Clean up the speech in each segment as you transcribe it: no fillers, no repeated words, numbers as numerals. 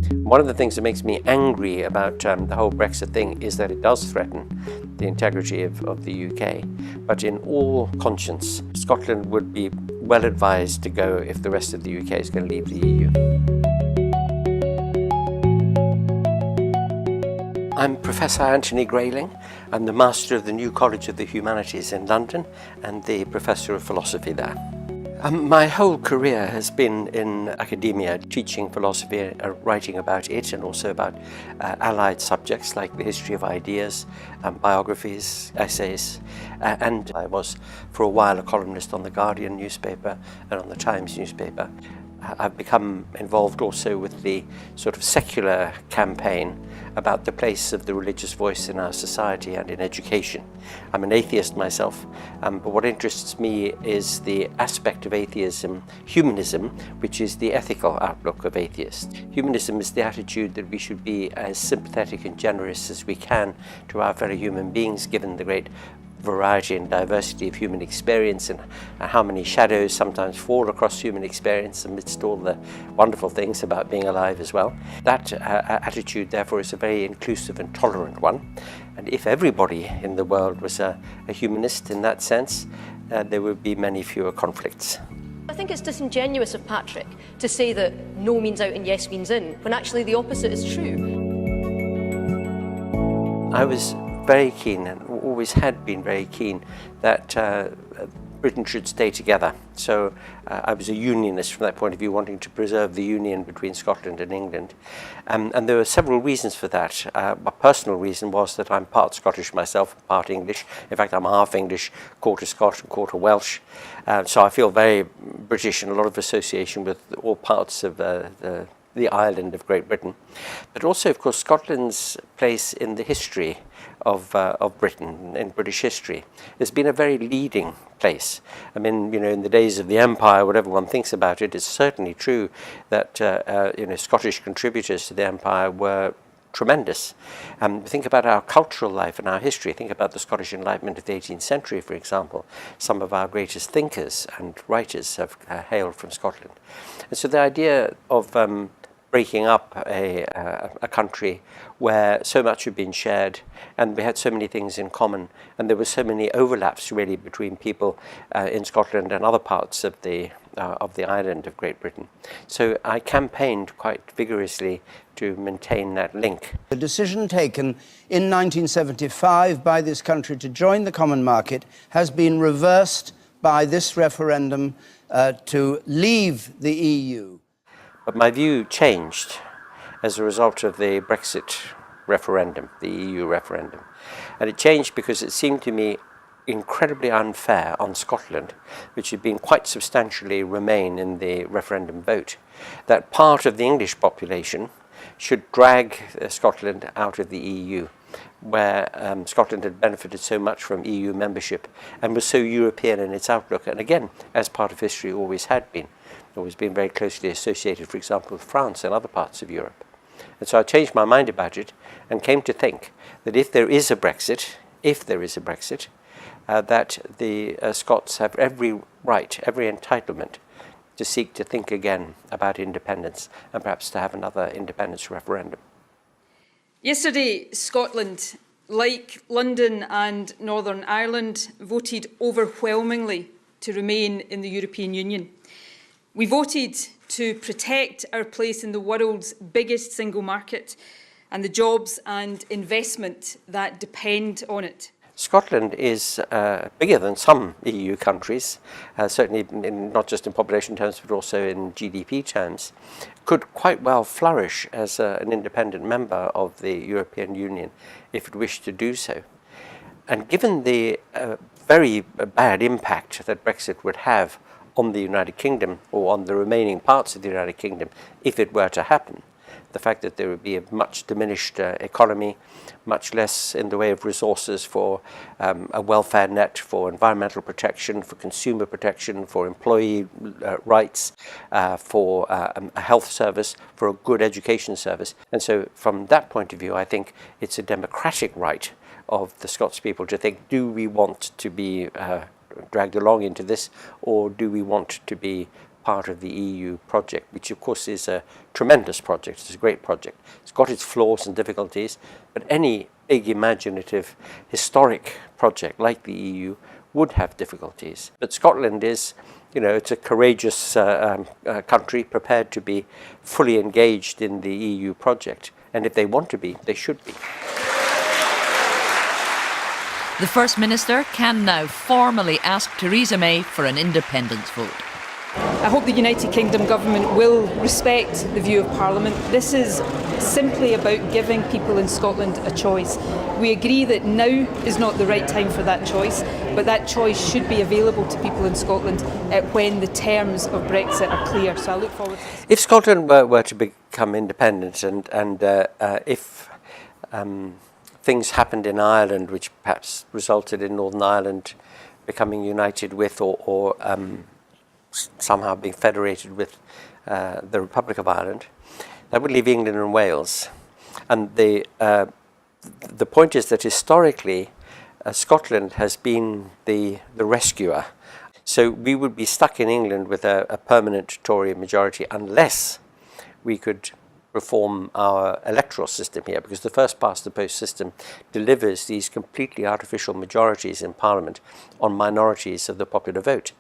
One of the things that makes me angry about the whole Brexit thing is that it does threaten the integrity of the UK. But in all conscience, Scotland would be well advised to go if the rest of the UK is going to leave the EU. I'm Professor Anthony Grayling. I'm the Master of the New College of the Humanities in London and the Professor of Philosophy there. My whole career has been in academia, teaching philosophy, writing about it, and also about allied subjects like the history of ideas, biographies, essays. And I was for a while a columnist on the Guardian newspaper and on the Times newspaper. I've become involved also with the sort of secular campaign about the place of the religious voice in our society and in education. I'm an atheist myself, but what interests me is the aspect of atheism, humanism, which is the ethical outlook of atheists. Humanism is the attitude that we should be as sympathetic and generous as we can to our fellow human beings, given the great variety and diversity of human experience and how many shadows sometimes fall across human experience amidst all the wonderful things about being alive as well. That attitude, therefore, is a very inclusive and tolerant one. And if everybody in the world was a humanist in that sense, there would be many fewer conflicts. I think it's disingenuous of Patrick to say that no means out and yes means in, when actually the opposite is true. I was very keen, and always had been very keen, that Britain should stay together. So I was a unionist from that point of view, wanting to preserve the union between Scotland and England. And there were several reasons for that. My personal reason was that I'm part Scottish myself, part English. In fact, I'm half English, quarter Scottish and quarter Welsh. So I feel very British and a lot of association with all parts of the island of Great Britain. But also, of course, Scotland's place in the history of Britain, in British history, has been a very leading place. I mean, you know, in the days of the Empire, whatever one thinks about it, it's certainly true that Scottish contributors to the Empire were tremendous. Think about our cultural life and our history. Think about the Scottish Enlightenment of the 18th century, for example. Some of our greatest thinkers and writers have hailed from Scotland. And so the idea of breaking up a country where so much had been shared and we had so many things in common, and there were so many overlaps really between people in Scotland and other parts of the island of Great Britain. So I campaigned quite vigorously to maintain that link. The decision taken in 1975 by this country to join the common market has been reversed by this referendum to leave the EU. But my view changed as a result of the Brexit referendum, the EU referendum. And it changed because it seemed to me incredibly unfair on Scotland, which had been quite substantially remain in the referendum vote, that part of the English population should drag Scotland out of the EU, where Scotland had benefited so much from EU membership and was so European in its outlook, and again, as part of history always had been. Always been very closely associated, for example, with France and other parts of Europe. And so I changed my mind about it and came to think that if there is a Brexit, that the Scots have every right, every entitlement to seek to think again about independence and perhaps to have another independence referendum. Yesterday, Scotland, like London and Northern Ireland, voted overwhelmingly to remain in the European Union. We voted to protect our place in the world's biggest single market and the jobs and investment that depend on it. Scotland is bigger than some EU countries, certainly not just in population terms, but also in GDP terms, could quite well flourish as an independent member of the European Union if it wished to do so. And given the very bad impact that Brexit would have on the United Kingdom, or on the remaining parts of the United Kingdom, if it were to happen, the fact that there would be a much diminished economy, much less in the way of resources for a welfare net, for environmental protection, for consumer protection, for employee rights, for a health service, for a good education service. And so from that point of view, I think it's a democratic right of the Scots people to think, do we want to be dragged along into this, or do we want to be part of the EU project, which of course is a tremendous project. It's a great project. It's got its flaws and difficulties, but any big imaginative historic project like the EU would have difficulties. But Scotland is, it's a courageous country prepared to be fully engaged in the EU project. And if they want to be, they should be. The First Minister can now formally ask Theresa May for an independence vote. I hope the United Kingdom government will respect the view of Parliament. This is simply about giving people in Scotland a choice. We agree that now is not the right time for that choice, but that choice should be available to people in Scotland when the terms of Brexit are clear. So I look forward to this. If Scotland were to become independent and if things happened in Ireland which perhaps resulted in Northern Ireland becoming united with or somehow being federated with the Republic of Ireland, that would leave England and Wales. And the point is that historically Scotland has been the rescuer. So we would be stuck in England with a permanent Tory majority unless we could reform our electoral system here, because the first past the post system delivers these completely artificial majorities in Parliament on minorities of the popular vote.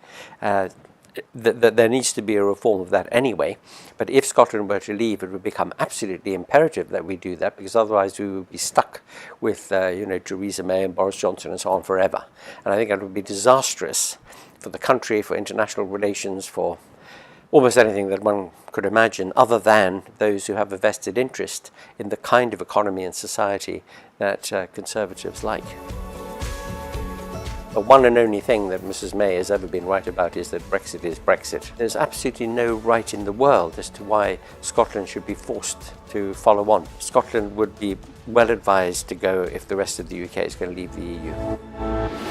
There needs to be a reform of that anyway, but if Scotland were to leave, it would become absolutely imperative that we do that, because otherwise we would be stuck with Theresa May and Boris Johnson and so on forever. And I think that would be disastrous for the country, for international relations, for almost anything that one could imagine, other than those who have a vested interest in the kind of economy and society that Conservatives like. The one and only thing that Mrs May has ever been right about is that Brexit is Brexit. There's absolutely no right in the world as to why Scotland should be forced to follow on. Scotland would be well advised to go if the rest of the UK is going to leave the EU.